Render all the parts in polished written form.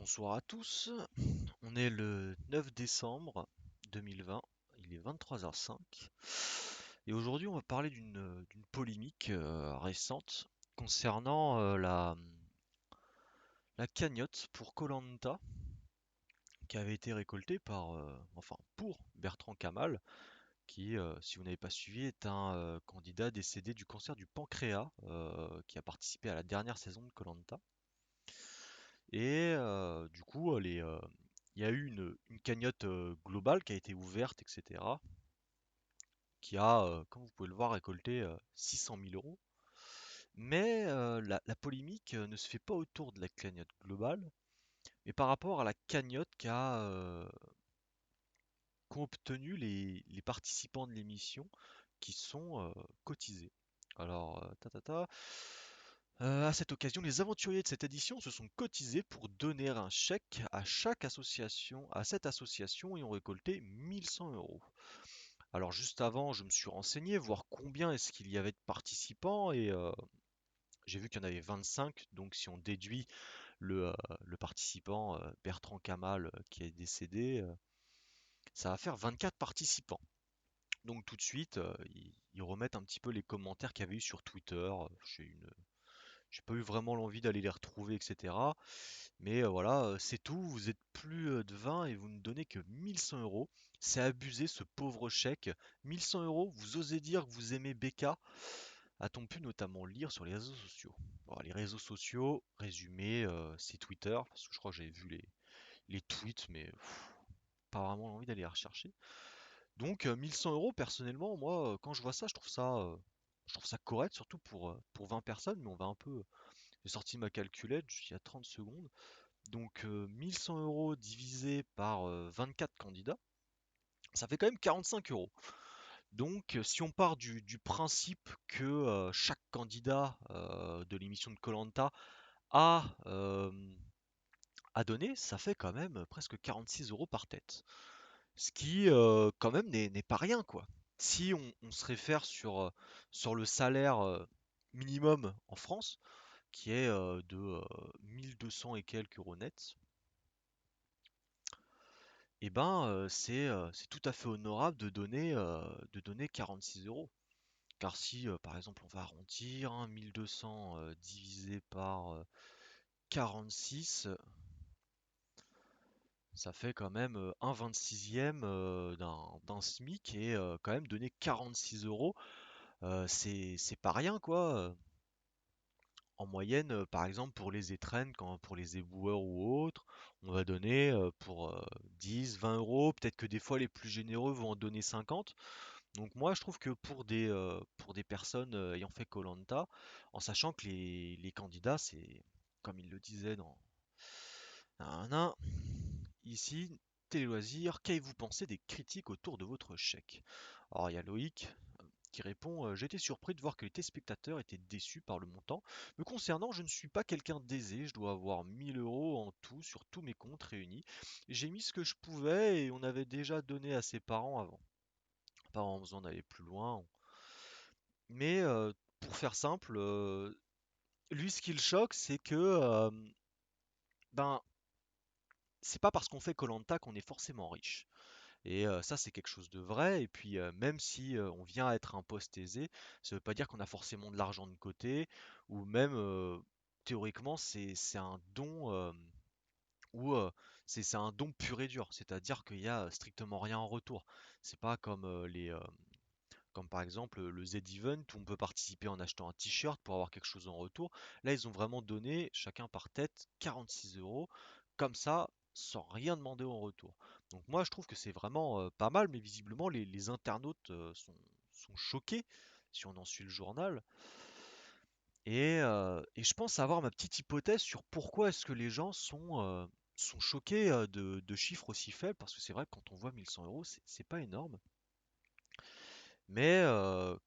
Bonsoir à tous, on est le 9 décembre 2020, il est 23h05 et aujourd'hui on va parler d'une polémique récente concernant la cagnotte pour koh qui avait été récoltée pour Bertrand Kamal qui, si vous n'avez pas suivi, est un candidat décédé du cancer du pancréas qui a participé à la dernière saison de koh. Et du coup, il y a eu une cagnotte globale qui a été ouverte, etc., qui a, comme vous pouvez le voir, récolté 600 000 euros. Mais la polémique ne se fait pas autour de la cagnotte globale, mais par rapport à la cagnotte qu'ont obtenu les participants de l'émission qui sont cotisés. Alors, à cette occasion, les aventuriers de cette édition se sont cotisés pour donner un chèque à chaque association, à cette association et ont récolté 1100 euros. Alors juste avant, je me suis renseigné, voir combien est-ce qu'il y avait de participants et j'ai vu qu'il y en avait 25. Donc si on déduit le, euh, le participant Bertrand Kamal qui est décédé, ça va faire 24 participants. Donc tout de suite, ils remettent un petit peu les commentaires qu'il y avait eu sur Twitter. J'ai pas eu vraiment l'envie d'aller les retrouver, etc. Mais voilà, c'est tout. Vous êtes plus de 20 et vous ne donnez que 1100 euros. C'est abusé ce pauvre chèque. 1100 euros, vous osez dire que vous aimez BK? A-t-on pu notamment lire sur les réseaux sociaux? Bon, les réseaux sociaux, résumé, c'est Twitter, parce que je crois que j'avais vu les tweets, mais pas vraiment envie d'aller les rechercher. Donc 1100 euros, personnellement, moi, quand je vois ça, je trouve ça correct, surtout pour 20 personnes, mais on va un peu. J'ai sorti ma calculette il y a 30 secondes. Donc 1100 euros divisé par 24 candidats, ça fait quand même 45 euros. Donc si on part du principe que chaque candidat de l'émission de koh a, euh, a donné, ça fait quand même presque 46 euros par tête. Ce qui quand même n'est pas rien quoi. Si on se réfère sur le salaire minimum en France, qui est de 1200 et quelques euros net, eh ben, c'est tout à fait honorable de donner 46 euros. Car si, par exemple, on va arrondir, hein, 1200 divisé par 46, ça fait quand même un 26e d'un SMIC et quand même donner 46 euros, c'est pas rien quoi. En moyenne, par exemple, pour les étrennes, pour les éboueurs ou autres, on va donner pour 10, 20 euros. Peut-être que des fois, les plus généreux vont en donner 50. Donc moi, je trouve que pour des personnes ayant fait koh en sachant que les candidats, c'est comme il le disait dans un ici, Télé Loisirs, qu'avez-vous pensé des critiques autour de votre chèque? Alors il y a Loïc qui répond j'ai été surpris de voir que les téléspectateurs étaient déçus par le montant. Me concernant, je ne suis pas quelqu'un d'aisé, je dois avoir 1000 euros en tout sur tous mes comptes réunis. J'ai mis ce que je pouvais et on avait déjà donné à ses parents avant. Pas en besoin d'aller plus loin. Mais pour faire simple, lui ce qui le choque, c'est que ben c'est pas parce qu'on fait koh qu'on est forcément riche. Et ça, c'est quelque chose de vrai. Et puis, même si on vient à être un poste aisé, ça veut pas dire qu'on a forcément de l'argent de côté, ou même théoriquement, c'est un don ou c'est un don pur et dur. C'est-à-dire qu'il y a strictement rien en retour. C'est pas comme comme par exemple le Z-Event où on peut participer en achetant un t-shirt pour avoir quelque chose en retour. Là, ils ont vraiment donné, chacun par tête, 46 euros, comme ça, sans rien demander en retour. Donc moi, je trouve que c'est vraiment pas mal, mais visiblement, les internautes sont choqués, si on en suit le journal. Et je pense avoir ma petite hypothèse sur pourquoi est-ce que les gens sont choqués de chiffres aussi faibles, parce que c'est vrai que quand on voit 1100 euros, c'est pas énorme. Mais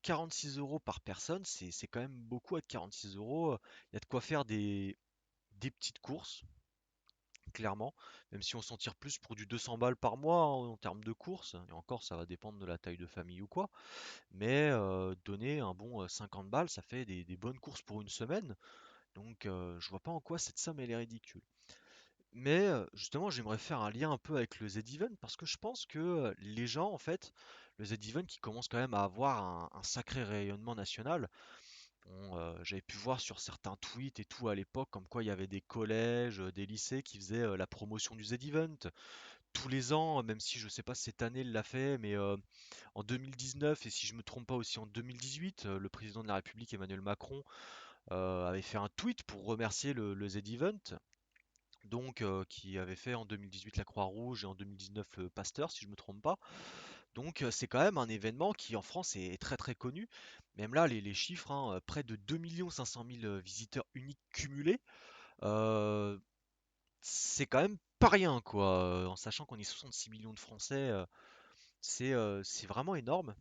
46 euros par personne, c'est quand même beaucoup à 46 euros. Il y a de quoi faire des petites courses, clairement. Même si on s'en tire plus pour du 200 balles par mois hein, en termes de courses. Et encore, ça va dépendre de la taille de famille ou quoi. Mais donner un bon 50 balles, ça fait des bonnes courses pour une semaine. Donc je vois pas en quoi cette somme elle est ridicule. Mais justement, j'aimerais faire un lien un peu avec le Z-Event parce que je pense que les gens, en fait, le Z-Event qui commence quand même à avoir un sacré rayonnement national. Bon, j'avais pu voir sur certains tweets et tout à l'époque, comme quoi il y avait des collèges, des lycées qui faisaient la promotion du Z-Event tous les ans, même si je sais pas si cette année il l'a fait, mais en 2019 et si je me trompe pas aussi en 2018, le président de la République Emmanuel Macron avait fait un tweet pour remercier le Z-Event, donc qui avait fait en 2018 la Croix-Rouge et en 2019 le Pasteur, si je me trompe pas. Donc c'est quand même un événement qui en France est très très connu. Même là, les chiffres, hein, près de 2 500 000 visiteurs uniques cumulés, euh, c'est quand même pas rien quoi. En sachant qu'on est 66 millions de Français, c'est vraiment énorme.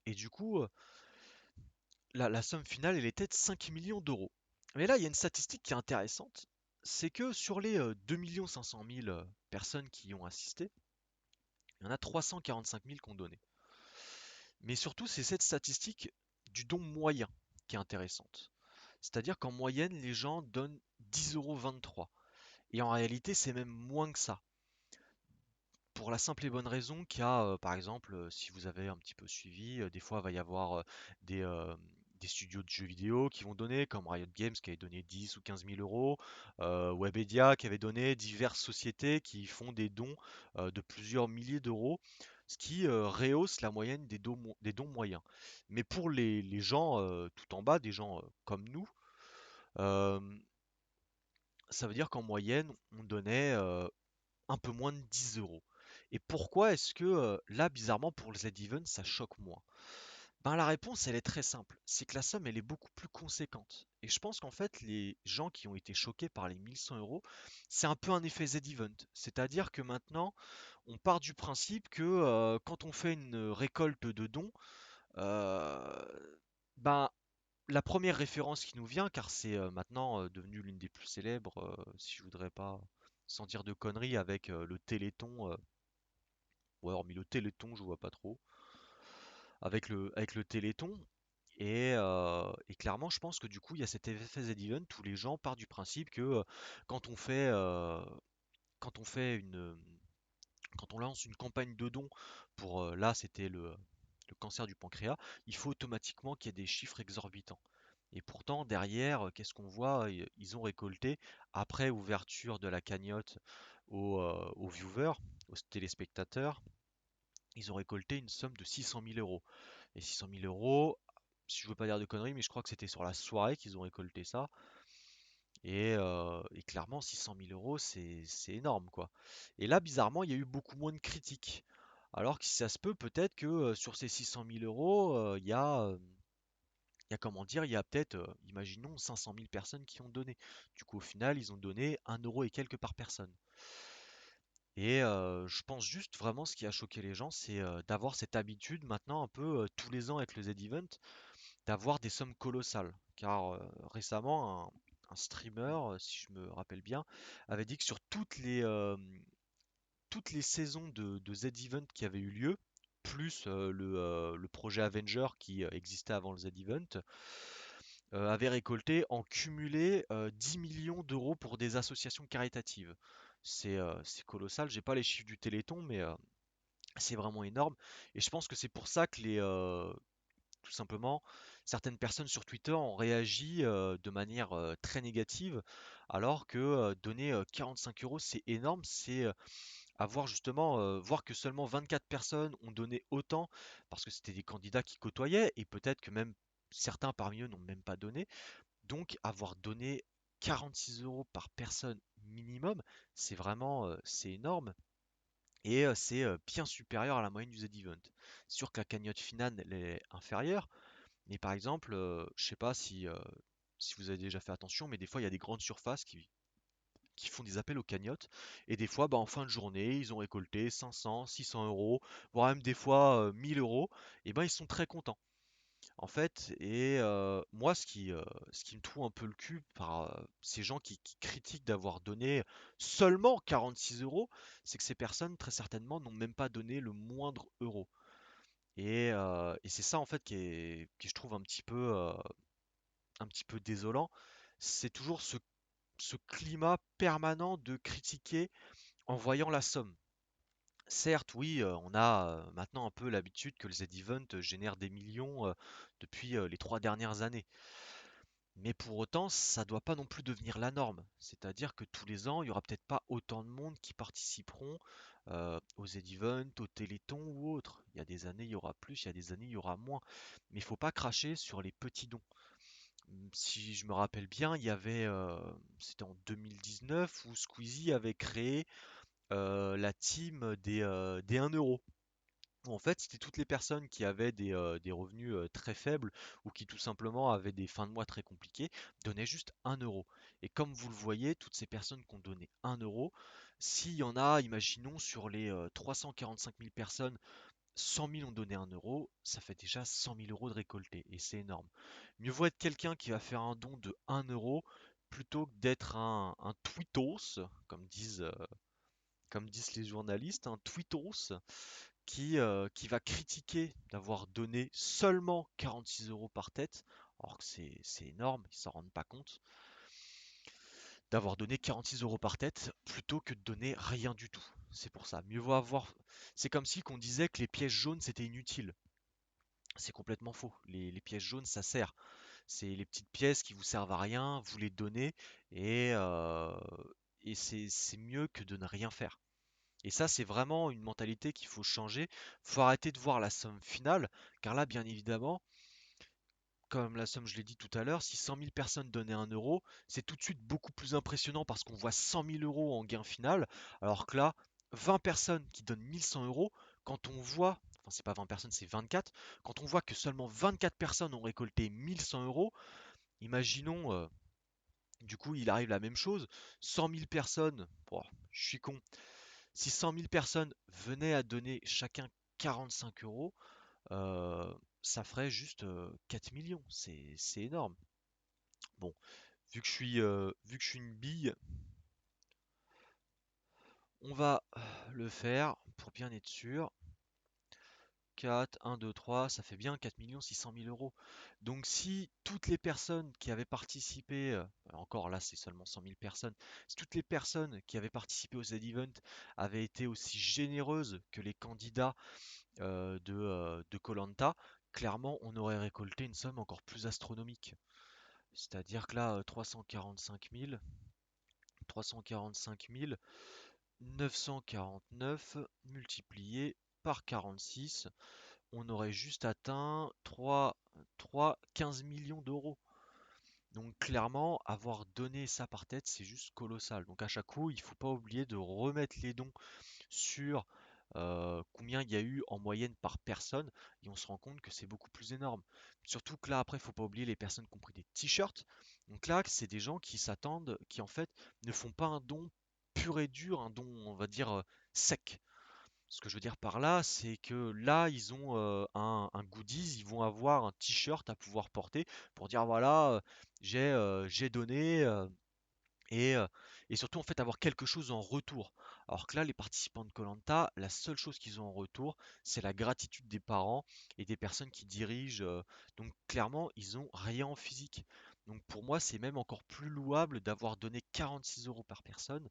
Et du coup, la somme finale, elle était de 5 millions d'euros. Mais là, il y a une statistique qui est intéressante, c'est que sur les 2 500 000 personnes qui y ont assisté, il y en a 345 000 qui ont donné. Mais surtout, c'est cette statistique du don moyen qui est intéressante. C'est-à-dire qu'en moyenne, les gens donnent 10,23 €. Et en réalité, c'est même moins que ça. Pour la simple et bonne raison qu'il y a, par exemple, si vous avez un petit peu suivi, des fois, il va y avoir des, euh, des studios de jeux vidéo qui vont donner, comme Riot Games qui avait donné 10 ou 15 000 euros, Webedia qui avait donné, diverses sociétés qui font des dons de plusieurs milliers d'euros, ce qui rehausse la moyenne des dons moyens. Mais pour les gens tout en bas, des gens comme nous, euh, ça veut dire qu'en moyenne, on donnait un peu moins de 10 euros. Et pourquoi est-ce que là, bizarrement, pour le Z-Even, ça choque moins? Ben, la réponse, elle est très simple. C'est que la somme, elle est beaucoup plus conséquente. Et je pense qu'en fait, les gens qui ont été choqués par les 1100 euros, c'est un peu un effet Z-Event. C'est-à-dire que maintenant, on part du principe que quand on fait une récolte de dons, euh, ben, la première référence qui nous vient, car c'est maintenant devenu l'une des plus célèbres, si je voudrais pas sans dire de conneries, avec le Téléthon, ouais, hormis le Téléthon, je vois pas trop, avec le Téléthon, et clairement, je pense que du coup, il y a cet effet Z-Event où les gens partent du principe que quand on fait, euh, quand on fait quand on lance une campagne de dons pour, là, c'était le cancer du pancréas, il faut automatiquement qu'il y ait des chiffres exorbitants. Et pourtant, derrière, qu'est-ce qu'on voit? Ils ont récolté, après ouverture de la cagnotte aux viewers, aux téléspectateurs, ils ont récolté une somme de 600 000 euros. Et 600 000 euros, si je veux pas dire de conneries, mais je crois que c'était sur la soirée qu'ils ont récolté ça. Et clairement, 600 000 euros, c'est énorme, quoi. Et là, bizarrement, il y a eu beaucoup moins de critiques. Alors que si ça se peut, peut-être que sur ces 600 000 euros, il y a comment dire, il y a peut-être, imaginons, 500 000 personnes qui ont donné. Du coup, au final, ils ont donné 1 € et quelques par personne. Et je pense juste vraiment ce qui a choqué les gens, c'est d'avoir cette habitude maintenant un peu tous les ans avec le Z-Event, d'avoir des sommes colossales. Car récemment, un streamer, si je me rappelle bien, avait dit que sur toutes les saisons de Z-Event qui avaient eu lieu, plus le projet Avenger qui existait avant le Z-Event, avait récolté en cumulé 10 millions d'euros pour des associations caritatives. C'est colossal, j'ai pas les chiffres du Téléthon, mais c'est vraiment énorme. Et je pense que c'est pour ça que tout simplement, certaines personnes sur Twitter ont réagi de manière très négative, alors que donner 45 euros, c'est énorme. C'est avoir justement, voir que seulement 24 personnes ont donné autant, parce que c'était des candidats qui côtoyaient, et peut-être que même certains parmi eux n'ont même pas donné. Donc avoir donné 46 euros par personne minimum, c'est vraiment, c'est énorme. Et c'est bien supérieur à la moyenne du Z-Event. C'est sûr que la cagnotte finale elle est inférieure, mais par exemple, je sais pas si vous avez déjà fait attention, mais des fois il y a des grandes surfaces qui font des appels aux cagnottes, et des fois, bah, en fin de journée, ils ont récolté 500, 600 euros, voire même des fois 1000 euros, et ben ils sont très contents. En fait, et moi, ce qui me trouve un peu le cul par ces gens qui critiquent d'avoir donné seulement 46 euros, c'est que ces personnes, très certainement, n'ont même pas donné le moindre euro. Et c'est ça, en fait, qui je trouve un petit peu désolant. C'est toujours ce ce climat permanent de critiquer en voyant la somme. Certes, oui, on a maintenant un peu l'habitude que le Z-Event génère des millions depuis les 3 dernières années. Mais pour autant, ça doit pas non plus devenir la norme. C'est-à-dire que tous les ans, il y aura peut-être pas autant de monde qui participeront aux Z-Event, au Téléthon ou autres. Il y a des années, il y aura plus, il y a des années, il y aura moins. Mais il faut pas cracher sur les petits dons. Si je me rappelle bien, c'était en 2019 où Squeezie avait créé la team des 1 euro. En fait, c'était toutes les personnes qui avaient des revenus très faibles ou qui tout simplement avaient des fins de mois très compliquées, donnaient juste 1 euro. Et comme vous le voyez, toutes ces personnes qui ont donné 1 euro, s'il y en a, imaginons sur les 345 000 personnes, 100 000 ont donné 1 euro, ça fait déjà 100 000 euros de récoltés, et c'est énorme. Mieux vaut être quelqu'un qui va faire un don de 1 euro plutôt que d'être un tweetos, comme disent les journalistes, un tweetos qui va critiquer d'avoir donné seulement 46 euros par tête, alors que c'est énorme, ils s'en rendent pas compte, d'avoir donné 46 euros par tête plutôt que de donner rien du tout. C'est pour ça, mieux vaut avoir. C'est comme si qu'on disait que les pièges jaunes c'était inutile. C'est complètement faux. Les pièces jaunes, ça sert. C'est les petites pièces qui vous servent à rien, vous les donnez et c'est mieux que de ne rien faire. Et ça, c'est vraiment une mentalité qu'il faut changer. Faut arrêter de voir la somme finale, car là, bien évidemment, comme la somme, je l'ai dit tout à l'heure, si 100 000 personnes donnaient 1 euro, c'est tout de suite beaucoup plus impressionnant parce qu'on voit 100 000 euros en gain final, alors que là, 20 personnes qui donnent 1100 euros, quand on voit, enfin c'est pas 20 personnes, c'est 24, quand on voit que seulement 24 personnes ont récolté 1100 euros, imaginons, du coup, il arrive la même chose, 100 000 personnes, bon, je suis con, si 100 000 personnes venaient à donner chacun 45 euros, euh, ça ferait juste 4 millions. C'est énorme. Bon, vu que je suis une bille, on va le faire pour bien être sûr. 4, 1, 2, 3, ça fait bien 4 600 000 euros. Donc si toutes les personnes qui avaient participé, encore là c'est seulement 100 000 personnes, si toutes les personnes qui avaient participé au Z-Event avaient été aussi généreuses que les candidats de koh, clairement on aurait récolté une somme encore plus astronomique. C'est-à-dire que là, 345 000, 949 multiplié par 46, on aurait juste atteint 15 millions d'euros. Donc clairement, avoir donné ça par tête, c'est juste colossal. Donc à chaque coup, il ne faut pas oublier de remettre les dons sur combien il y a eu en moyenne par personne, et on se rend compte que c'est beaucoup plus énorme. Surtout que là, après, il faut pas oublier les personnes qui ont pris des t-shirts. Donc là, c'est des gens qui s'attendent, qui en fait ne font pas un don pur et dur, un don, on va dire, sec. Ce que je veux dire par là, c'est que là, ils ont un goodies, ils vont avoir un t-shirt à pouvoir porter pour dire voilà, j'ai donné, et, euh, et surtout en fait avoir quelque chose en retour. Alors que là, les participants de koh, la seule chose qu'ils ont en retour, c'est la gratitude des parents et des personnes qui dirigent. Donc clairement, ils ont rien en physique. Donc pour moi, c'est même encore plus louable d'avoir donné 46 euros par personne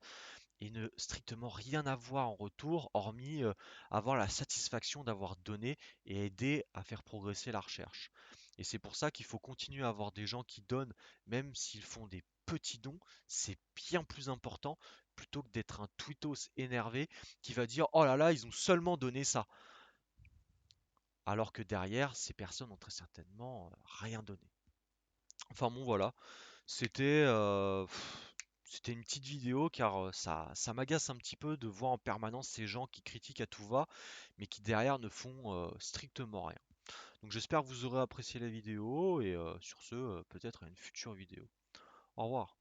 et ne strictement rien avoir en retour, hormis avoir la satisfaction d'avoir donné et aidé à faire progresser la recherche. Et c'est pour ça qu'il faut continuer à avoir des gens qui donnent, même s'ils font des petits dons, c'est bien plus important plutôt que d'être un tweetos énervé qui va dire oh là là, ils ont seulement donné ça. Alors que derrière, ces personnes ont très certainement rien donné. Enfin bon, voilà. C'était c'était une petite vidéo car ça m'agace un petit peu de voir en permanence ces gens qui critiquent à tout va, mais qui derrière ne font strictement rien. Donc j'espère que vous aurez apprécié la vidéo et sur ce, peut-être à une future vidéo. Au revoir.